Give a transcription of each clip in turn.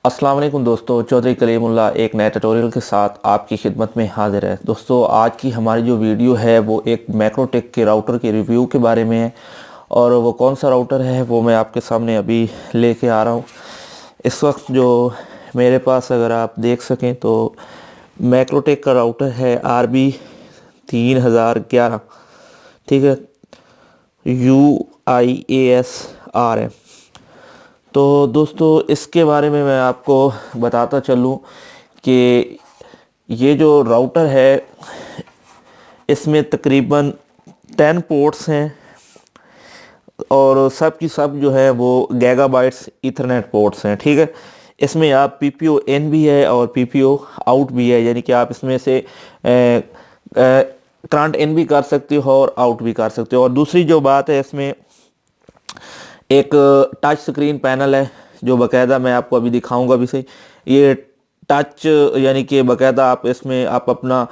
अस्सलाम वालेकुम दोस्तों, चौधरी कलीमुल्लाह एक नए ट्यूटोरियल के साथ आपकी खिदमत में हाजिर है। दोस्तों, आज की हमारी जो वीडियो है वो एक मैक्रोटेक के राउटर के रिव्यू के बारे में है। और वो कौन सा राउटर है वो मैं आपके सामने अभी लेके आ रहा हूँ। इस वक्त जो मेरे पास, अगर आप देख सकें तो, मैक्रोटेक का राउटर है RB3011। ठीक है, UIAS है। तो दोस्तों, इसके बारे में मैं आपको बताता चलूँ कि ये जो राउटर है इसमें तकरीबन 10 पोर्ट्स हैं और सब की सब जो है वो गीगाबाइट्स ईथरनेट पोर्ट्स हैं। ठीक है, इसमें आप PPO इन भी है और PPO आउट भी है, यानी कि आप इसमें से करंट इन भी कर सकते हो और आउट भी कर सकते हो। और दूसरी जो बात है, इसमें एक टच स्क्रीन पैनल है जो बाकायदा मैं आपको अभी दिखाऊंगा भी सही। ये टच यानी कि बाकायदा आप इसमें आप अपना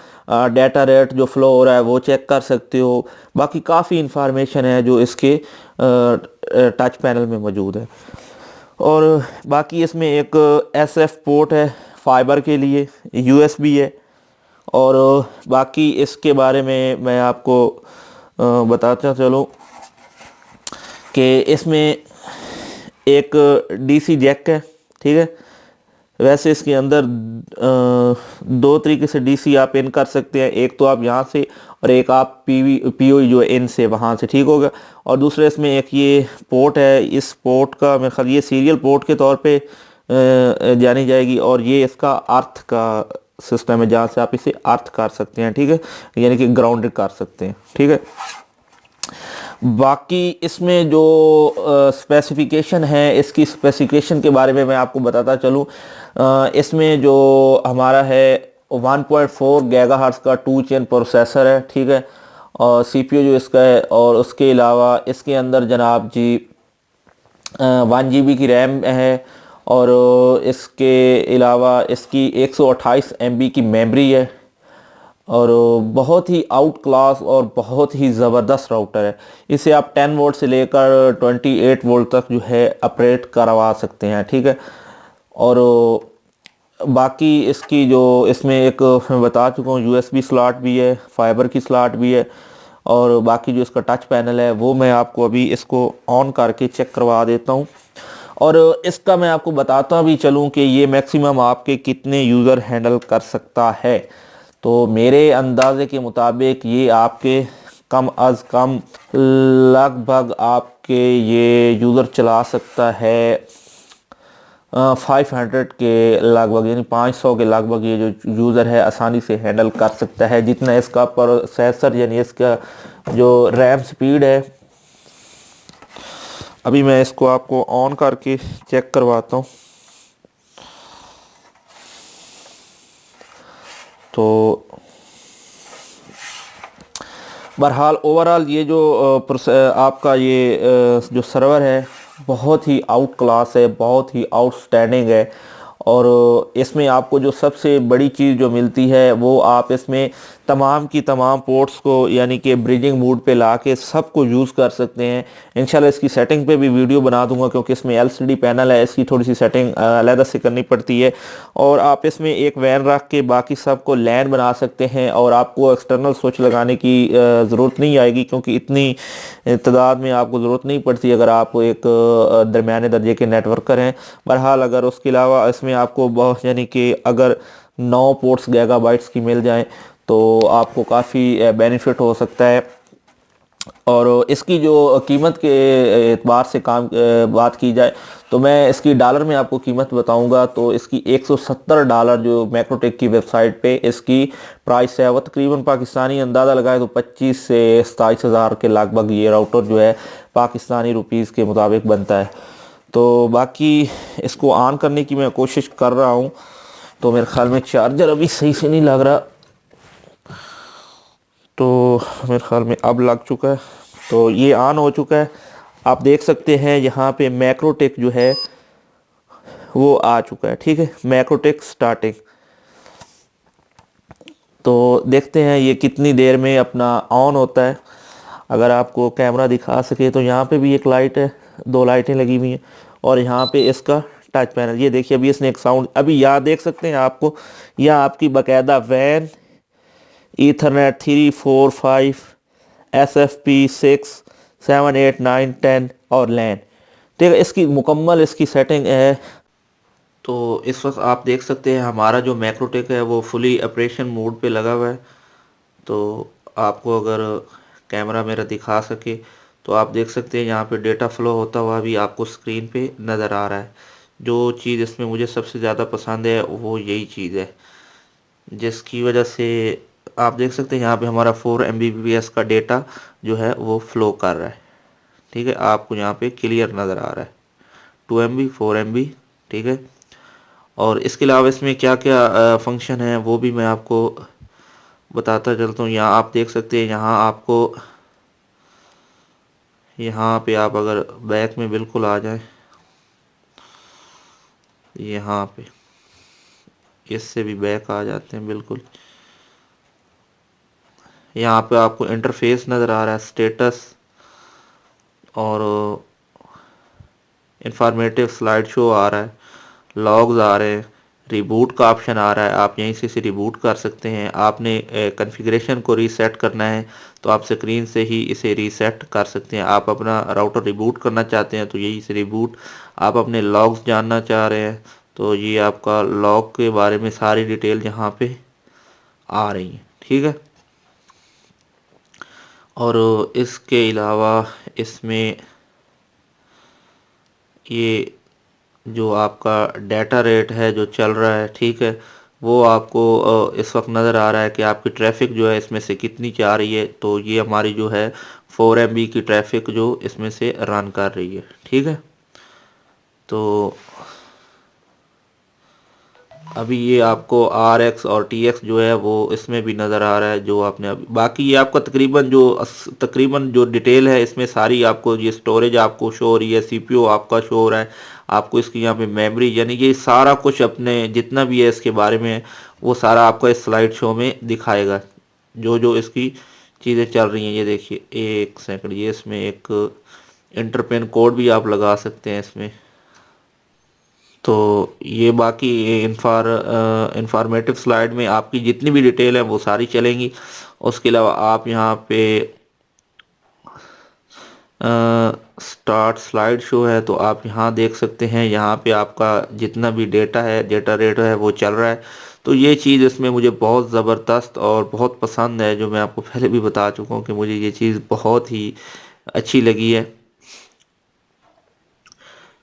डाटा रेट जो फ्लो हो रहा है वो चेक कर सकते हो। बाकी काफ़ी इंफॉर्मेशन है जो इसके टच पैनल में मौजूद है। और बाकी इसमें एक SF पोर्ट है फाइबर के लिए, USB है। और बाकी इसके बारे में मैं आपको बताता चलूँ कि इसमें एक DC जैक है। ठीक है, वैसे इसके अंदर दो तरीके से DC आप इन कर सकते हैं। एक तो आप यहाँ से, और एक आप PO जो इन से वहाँ से। ठीक होगा। और दूसरे इसमें एक ये पोर्ट है, इस पोर्ट का मेरे ख्याल ये सीरियल पोर्ट के तौर पे जानी जाएगी। और ये इसका अर्थ का सिस्टम है जहाँ से आप इसे अर्थ कर सकते हैं। ठीक है, यानी कि ग्राउंडेड कर सकते हैं। ठीक है, बाकी इसमें जो स्पेसिफिकेशन है, इसकी स्पेसिफिकेशन के बारे में मैं आपको बताता चलूँ। इसमें जो हमारा है 1.4 गीगाहर्ट्ज़ का 2 चेन प्रोसेसर है। ठीक है, और CPU जो इसका है, और उसके अलावा इसके अंदर जनाब जी 1 GB की रैम है। और इसके अलावा इसकी 128 MB की मेमोरी है। और बहुत ही आउट क्लास और बहुत ही ज़बरदस्त राउटर है। इसे आप 10 वोल्ट से लेकर 28 वोल्ट तक जो है ऑपरेट करवा सकते हैं। ठीक है, और बाकी इसकी जो इसमें एक मैं बता चुका हूँ, USB स्लॉट भी है, फाइबर की स्लॉट भी है। और बाकी जो इसका टच पैनल है वो मैं आपको अभी इसको ऑन करके चेक करवा देता हूँ। और इसका मैं आपको बताता भी चलूँ कि ये मैक्सिमम आपके कितने यूज़र हैंडल कर सकता है। तो मेरे अंदाजे के मुताबिक ये आपके कम अज़ कम लगभग आपके ये यूज़र चला सकता है 500 के लगभग, यानी 500 के लगभग ये जो यूज़र है आसानी से हैंडल कर सकता है, जितना इसका प्रोसेसर यानी इसका जो रैम स्पीड है। अभी मैं इसको आपको ऑन करके चेक करवाता हूँ। तो बहरहाल ओवरऑल ये जो आपका ये जो सर्वर है बहुत ही आउट क्लास है, बहुत ही आउटस्टैंडिंग है। और इसमें आपको जो सबसे बड़ी चीज़ जो मिलती है वो आप इसमें तमाम की तमाम पोर्ट्स को यानी कि ब्रिजिंग मोड पे लाके सबको यूज़ कर सकते हैं। इंशाल्लाह इसकी सेटिंग पे भी वीडियो बना दूंगा, क्योंकि इसमें LCD पैनल है, इसकी थोड़ी सी सेटिंग अलग से करनी पड़ती है। और आप इसमें एक वैन रख के बाकी सबको लैन बना सकते हैं, और आपको एक्सटर्नल स्विच लगाने की ज़रूरत नहीं आएगी, क्योंकि इतनी तादाद में आपको ज़रूरत नहीं पड़ती अगर आप एक दरमियाने दर्जे के नेटवर्कर हैं। बहरहाल अगर उसके अलावा इसमें आपको बहुत, यानी कि अगर 9 पोर्ट्स गीगाबाइट्स की मिल जाएं तो आपको काफ़ी बेनिफिट हो सकता है। और इसकी जो कीमत के एतबार से बात की जाए तो मैं इसकी डॉलर में आपको कीमत बताऊंगा। तो इसकी $170 जो मैक्रोटेक की वेबसाइट पे इसकी प्राइस है, वो तकरीबन पाकिस्तानी अंदाज़ा लगाए तो 25 से 27 हज़ार के लगभग ये राउटर जो है पाकिस्तानी रुपीज़ के मुताबिक बनता है। तो बाकी इसको ऑन करने की मैं कोशिश कर रहा हूँ। तो मेरे ख्याल में चार्जर अभी सही से नहीं लग रहा, तो मेरे ख्याल में अब लग चुका है। तो ये ऑन हो चुका है। आप देख सकते हैं यहाँ पे मैक्रोटेक जो है वो आ चुका है। ठीक है, मैक्रोटेक स्टार्टिंग। तो देखते हैं ये कितनी देर में अपना ऑन होता है। अगर आपको कैमरा दिखा सके तो यहाँ पे भी एक लाइट है, 2 लाइटें लगी हुई हैं, और यहाँ पे इसका टच पैनल। ये देखिए अभी इसने एक साउंड, अभी यहाँ देख सकते हैं आपको, यहाँ आपकी बाकायदा वैन, ईथरनेट 3 4 5, SFP 6 7 8 9 10 और लैन। ठीक है, इसकी मुकम्मल इसकी सेटिंग है। तो इस वक्त आप देख सकते हैं हमारा जो मैक्रोटेक है वो फुली ऑपरेशन मोड पे लगा हुआ है। तो आपको अगर कैमरा मेरा दिखा सके तो आप देख सकते हैं यहाँ पे डेटा फ्लो होता हुआ भी आपको स्क्रीन पे नज़र आ रहा है। जो चीज़ इसमें मुझे सबसे ज़्यादा पसंद है वो यही चीज़ है, जिसकी वजह से आप देख सकते हैं यहाँ पे हमारा 4 MBPS का डेटा जो है वो फ्लो कर रहा है। ठीक है, आपको यहाँ पे क्लियर नज़र आ रहा है 2 MB 4 MB। ठीक है, और इसके अलावा इसमें क्या क्या फंक्शन है वो भी मैं आपको बताता चलता हूँ। यहाँ आप देख सकते हैं, यहाँ आपको, यहाँ पे आप अगर बैक में बिल्कुल आ जाए, यहाँ पे इससे भी बैक आ जाते हैं बिल्कुल। यहाँ पे आपको इंटरफेस नज़र आ रहा है, स्टेटस और इंफॉर्मेटिव स्लाइड शो आ रहा है, लॉग्स आ रहे हैं, रिबूट का ऑप्शन आ रहा है, आप यहीं से इसे रिबूट कर सकते हैं। आपने कॉन्फ़िगरेशन को रीसेट करना है तो आप स्क्रीन से ही इसे रीसेट कर सकते हैं। आप अपना राउटर रिबूट करना चाहते हैं तो यही से रिबूट। आप अपने लॉग्स जानना चाह रहे हैं तो ये आपका लॉग के बारे में सारी डिटेल यहाँ पे आ रही है। ठीक है, और इसके अलावा इसमें ये जो आपका डाटा रेट है जो चल रहा है, ठीक है, वो आपको इस वक्त नज़र आ रहा है कि आपकी ट्रैफिक जो है इसमें से कितनी जा रही है। तो ये हमारी जो है 4 MB की ट्रैफिक जो इसमें से रन कर रही है। ठीक है, तो अभी ये आपको RX और TX जो है वो इसमें भी नज़र आ रहा है जो आपने अभी, बाकी ये आपका तकरीबन जो डिटेल है इसमें सारी आपको, ये स्टोरेज आपको शो हो रही है, CPU आपका शो हो रहा है, आपको इसकी यहाँ पे मेमोरी, यानी कि सारा कुछ अपने जितना भी है इसके बारे में वो सारा आपको इस स्लाइड शो में दिखाएगा, जो जो इसकी चीज़ें चल रही हैं। ये देखिए, एक सेकंड, ये इसमें एक इंटरपेन कोड भी आप लगा सकते हैं इसमें। तो ये बाकी इंफॉर्मेटिव स्लाइड में आपकी जितनी भी डिटेल है वो सारी चलेंगी। उसके अलावा आप यहाँ पे स्टार्ट स्लाइड शो है तो आप यहाँ देख सकते हैं, यहाँ पे आपका जितना भी डेटा है, डेटा रेट है वो चल रहा है। तो ये चीज़ इसमें मुझे बहुत ज़बरदस्त और बहुत पसंद है, जो मैं आपको पहले भी बता चुका हूँ कि मुझे ये चीज़ बहुत ही अच्छी लगी है।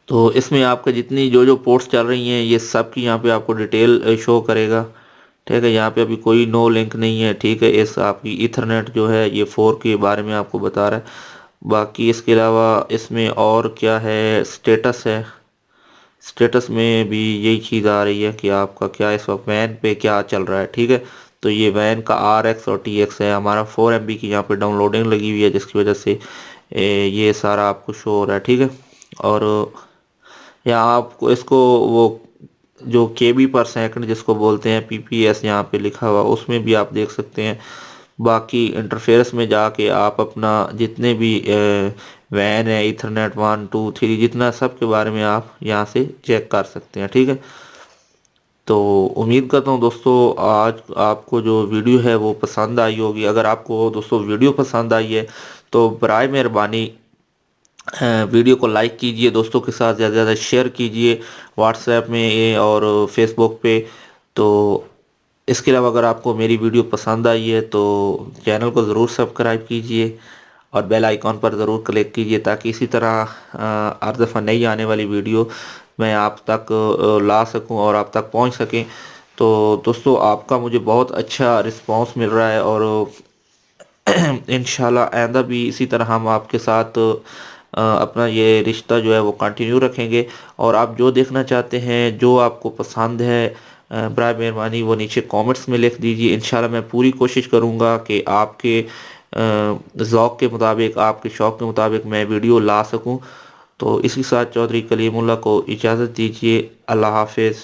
तो इसमें आपका जितनी जो जो पोर्ट्स चल रही हैं ये सब की यहाँ पे आपको डिटेल शो करेगा। ठीक है, यहाँ पे अभी कोई नो लिंक नहीं है। ठीक है, इस आपकी ईथरनेट जो है ये 4 के बारे में आपको बता रहा है। बाकी इसके अलावा इसमें और क्या है, स्टेटस है, स्टेटस में भी यही चीज़ आ रही है कि आपका क्या इस वक्त वैन पे क्या चल रहा है। ठीक है, तो ये वैन का RX और TX है, हमारा 4 MB की यहाँ पे डाउनलोडिंग लगी हुई है जिसकी वजह से ये सारा आपको शो हो रहा है। ठीक है, और यहाँ आपको इसको वो जो KB पर सेकंड जिसको बोलते हैं PPS यहाँ पे लिखा हुआ, उसमें भी आप देख सकते हैं। बाकी इंटरफेस में जाके आप अपना जितने भी वैन है, ईथरनेट 1 2 3 जितना, सब के बारे में आप यहाँ से चेक कर सकते हैं। ठीक है, तो उम्मीद करता हूँ दोस्तों आज आपको जो वीडियो है वो पसंद आई होगी। अगर आपको दोस्तों वीडियो पसंद आई है तो बराए मेहरबानी वीडियो को लाइक कीजिए, दोस्तों के साथ ज़्यादा से ज़्यादा शेयर कीजिए व्हाट्सएप में और फेसबुक पे। तो इसके अलावा अगर आपको मेरी वीडियो पसंद आई है तो चैनल को ज़रूर सब्सक्राइब कीजिए और बेल आइकॉन पर ज़रूर क्लिक कीजिए ताकि इसी तरह हर दफ़ा नई आने वाली वीडियो मैं आप तक ला सकूं और आप तक पहुंच सकें। तो दोस्तों आपका मुझे बहुत अच्छा रिस्पांस मिल रहा है और इंशाल्लाह आइंदा भी इसी तरह हम आपके साथ अपना ये रिश्ता जो है वो कंटिन्यू रखेंगे। और आप जो देखना चाहते हैं, जो आपको पसंद है, बराए मेहरबानी वो नीचे कमेंट्स में लिख दीजिए। इंशाल्लाह मैं पूरी कोशिश करूँगा कि आपके ज़ौक़ के मुताबिक, आपके शौक़ के मुताबिक मैं वीडियो ला सकूँ। तो इसी साथ चौधरी कलीमुल्लाह को इजाज़त दीजिए। अल्लाह हाफिज़।